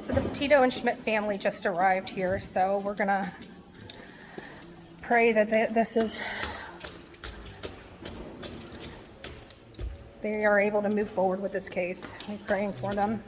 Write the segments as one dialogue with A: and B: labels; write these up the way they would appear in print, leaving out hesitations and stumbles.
A: So the Petito and Schmidt family just arrived here, so we're gonna pray that they are able to move forward with this case. I'm praying for them.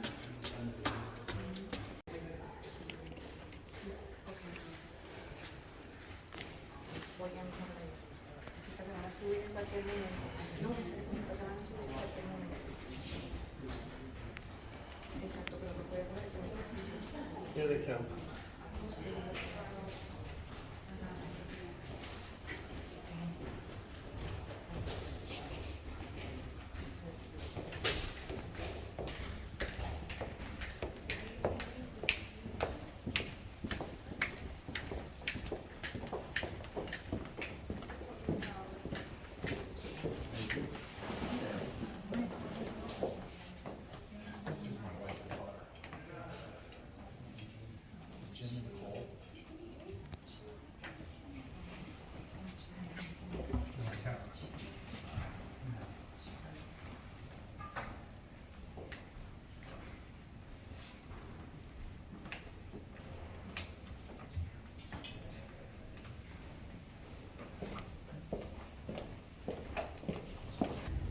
B: Here they come.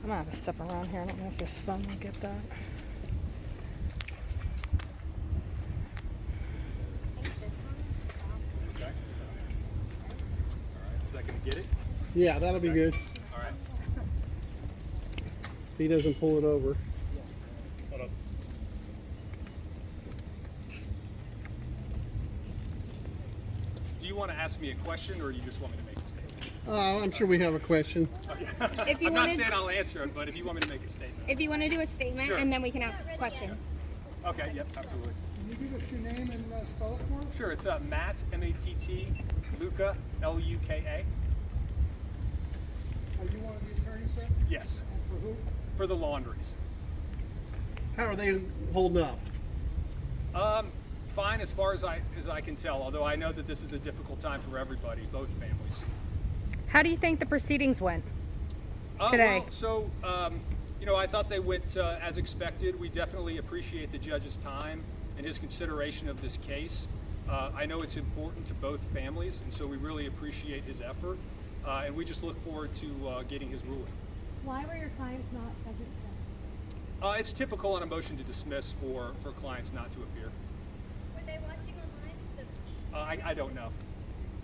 A: I'm gonna have to step around here. I don't know if this phone will get that.
C: Okay. All right. Is that going to get it?
B: Yeah, that'll be good.
C: All right.
B: If he doesn't pull it over.
C: Hold up. Do you want to ask me a question, or do you just want me to make a statement?
B: I'm sure we have a question.
C: Oh, yeah.
D: If you
C: I'm
D: wanted-
C: not saying I'll answer it, but if you want me to make a statement.
D: If you want to do a statement,
C: Sure.
D: and then we can ask questions.
C: Okay, yep, absolutely.
E: Can you give us your name and spell it for us?
C: Sure, it's Matt, M-A-T-T, Luca, L-U-K-A.
E: Are you one of the attorneys, sir?
C: Yes,
E: And for who?
C: for the Laundries.
B: How are they holding up?
C: Fine as far as I can tell, although I know that this is a difficult time for everybody, both families.
A: How do you think the proceedings went today?
C: Well, so, you know, I thought they went as expected. We definitely appreciate the judge's time and his consideration of this case. I know it's important to both families, and so we really appreciate his effort. And we just look forward to getting his ruling.
F: Why were your clients not present today?
C: It's typical on a motion to dismiss for clients not to appear.
F: Were they watching online?
C: I don't know.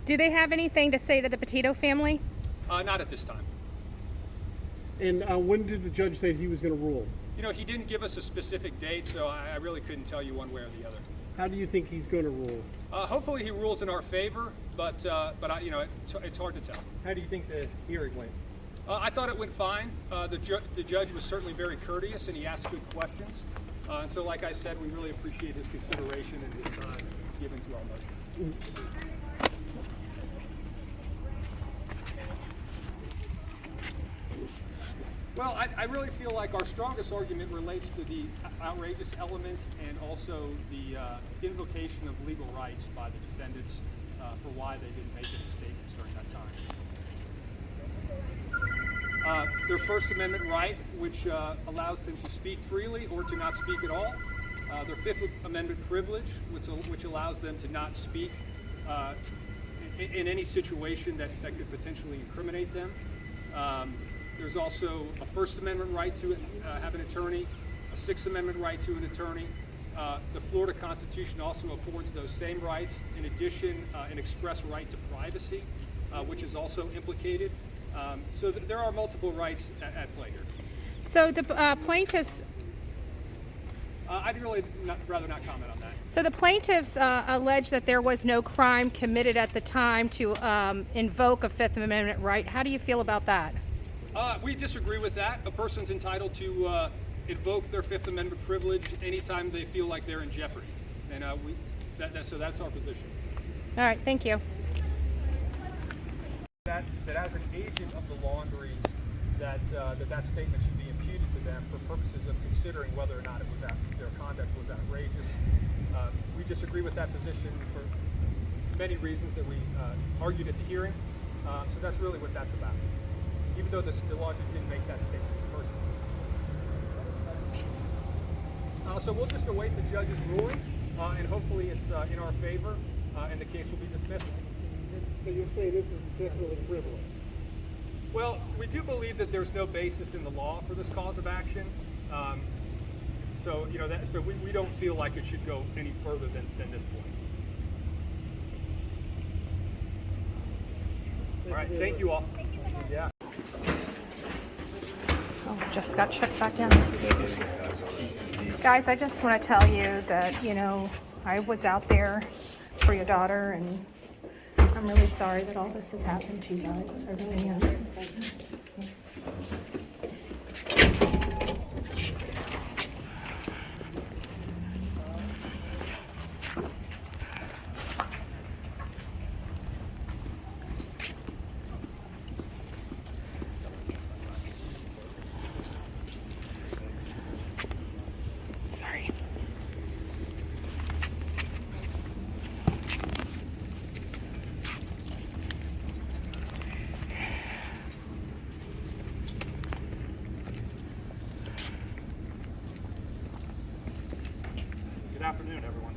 A: Do they have anything to say to the Petito family?
C: Not at this time.
B: And when did the judge say he was going to rule?
C: You know, he didn't give us a specific date, so I really couldn't tell you one way or the other.
B: How do you think he's going to rule?
C: Hopefully he rules in our favor, but you know, it's hard to tell.
G: How do you think the hearing went?
C: I thought it went fine. The judge was certainly very courteous, and he asked good questions. And so, like I said, we really appreciate his consideration and his time given to our motion. Well, I really feel like our strongest argument relates to the outrageous element and also the invocation of legal rights by the defendants for why they didn't make any statements during that time. Their First Amendment right, which allows them to speak freely or to not speak at all. Their Fifth Amendment privilege, which allows them to not speak in any situation that could potentially incriminate them. There's also a First Amendment right to have an attorney, a Sixth Amendment right to an attorney. The Florida Constitution also affords those same rights. In addition, an express right to privacy, which is also implicated. So there are multiple rights at play here.
A: So the plaintiffs.
C: I'd really rather not comment on that.
A: So the plaintiffs allege that there was no crime committed at the time to invoke a Fifth Amendment right. How do you feel about that?
C: We disagree with that. A person's entitled to invoke their Fifth Amendment privilege anytime they feel like they're in jeopardy, and so that's our position.
A: All right, thank you.
C: That as an agent of the Laundries, that statement should be imputed to them for purposes of considering whether or not their conduct was outrageous. We disagree with that position for many reasons that we argued at the hearing. So that's really what that's about. Even though the Laundries didn't make that statement in the first place. So we'll just await the judge's ruling. and hopefully it's in our favor, and the case will be dismissed.
B: So you'll say this is definitely frivolous?
C: Well, we do believe that there's no basis in the law for this cause of action. So we don't feel like it should go any further than this point. All right, thank you all.
D: Thank you so much.
C: Yeah.
A: Oh, just got checked back in. Guys, I just want to tell you that, I was out there for your daughter, and I'm really sorry that all this has happened to you guys. I really am. Sorry.
G: Good afternoon, everyone.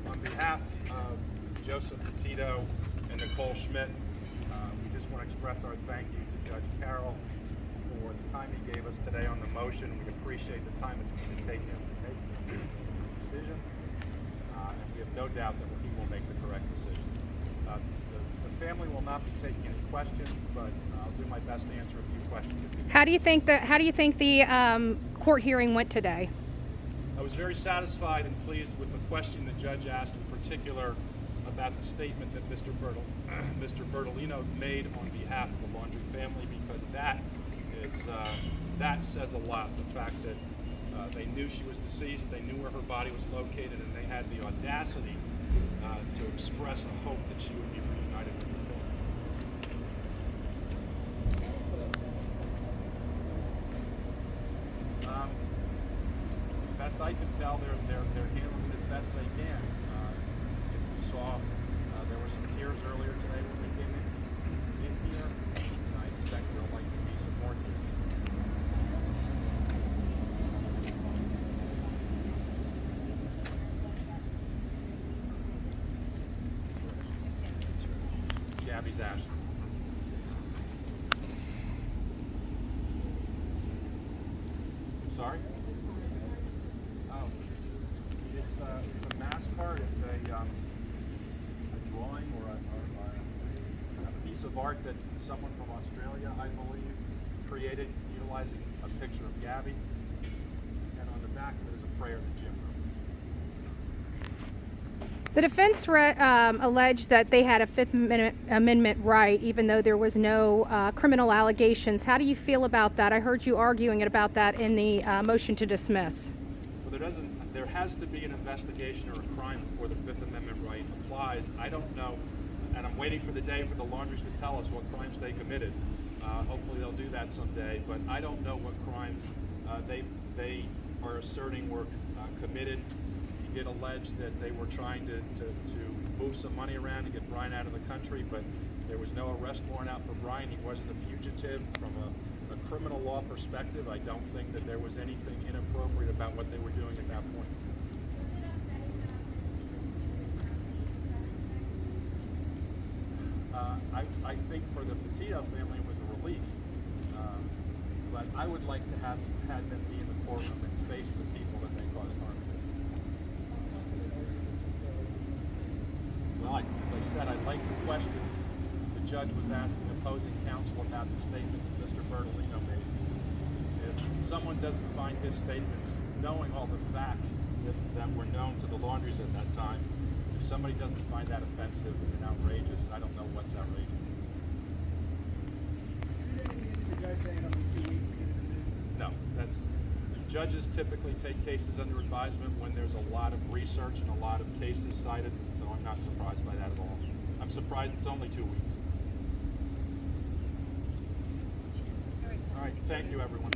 G: On behalf of Joseph Petito and Nicole Schmidt, we just want to express our thank you to Judge Carroll for the time he gave us today on the motion. We appreciate the time it's going to take him to make the decision, and we have no doubt that he will make the correct decision. The family will not be taking any questions, but I'll do my best to answer a few questions.
A: How do you think the court hearing went today?
G: I was very satisfied and pleased with the question the judge asked, in particular about the statement that Mr. Bertolino made on behalf of the Laundrie family, because that says a lot. The fact that they knew she was deceased, they knew where her body was located, and they had the audacity to express a hope that she would be reunited with her family. Best I can tell, they're handling it as best they can. If you saw, there were some tears earlier today when we came in here, and I expect there'll likely be some more tears. Gabby's ashes. Sorry? Oh, it's a mask card. It's a drawing or a piece of art that someone from Australia, I believe, created utilizing a picture of Gabby. And on the back of it is a prayer to Jim.
A: The defense alleged that they had a Fifth Amendment right, even though there was no criminal allegations. How do you feel about that? I heard you arguing about that in the motion to dismiss.
G: Well, there has to be an investigation or a crime before the Fifth Amendment right applies. I don't know, and I'm waiting for the day for the Laundries to tell us what crimes they committed. Hopefully they'll do that someday, but I don't know what crimes they are asserting were committed. He did allege that they were trying to move some money around to get Brian out of the country, but there was no arrest warrant out for Brian. He wasn't a fugitive. From a criminal law perspective, I don't think that there was anything inappropriate about what they were doing at that point. I think for the Petito family it was a relief, but I would like to have had them be in the courtroom and face the people that they caused harm to. Well, as I said, I like the questions the judge was asking opposing counsel about the statement that Mr. Bertolino made. If someone doesn't find his statements, knowing all the facts that were known to the Laundries at that time, if somebody doesn't find that offensive and outrageous, I don't know what's outrageous. No, judges typically take cases under advisement when there's a lot of research and a lot of cases cited, so I'm not surprised by that at all. I'm surprised it's only 2 weeks. All right, thank you, everyone.